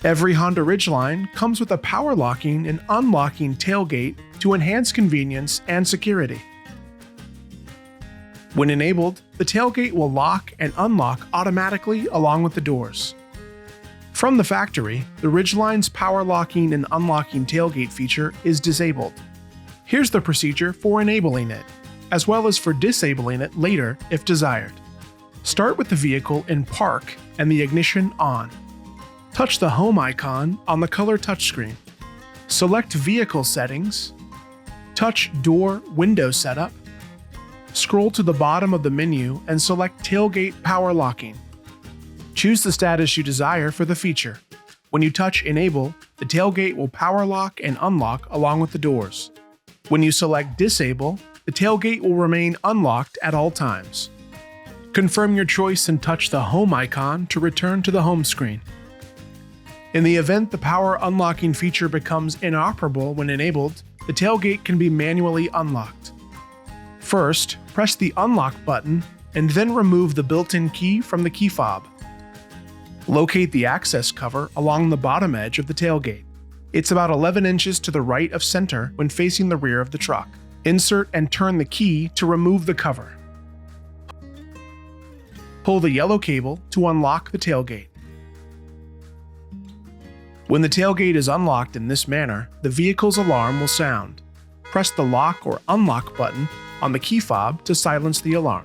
Every Honda Ridgeline comes with a power locking and unlocking tailgate to enhance convenience and security. When enabled, the tailgate will lock and unlock automatically along with the doors. From the factory, the Ridgeline's power locking and unlocking tailgate feature is disabled. Here's the procedure for enabling it, as well as for disabling it later if desired. Start with the vehicle in park and the ignition on. Touch the home icon on the color touchscreen. Select Vehicle Settings. Touch Door Window Setup. Scroll to the bottom of the menu and select Tailgate Power Locking. Choose the status you desire for the feature. When you touch Enable, the tailgate will power lock and unlock along with the doors. When you select Disable, the tailgate will remain unlocked at all times. Confirm your choice and touch the Home icon to return to the home screen. In the event the power unlocking feature becomes inoperable when enabled, the tailgate can be manually unlocked. First, press the Unlock button and then remove the built-in key from the key fob. Locate the access cover along the bottom edge of the tailgate. It's about 11 inches to the right of center when facing the rear of the truck. Insert and turn the key to remove the cover. Pull the yellow cable to unlock the tailgate. When the tailgate is unlocked in this manner, the vehicle's alarm will sound. Press the lock or unlock button on the key fob to silence the alarm.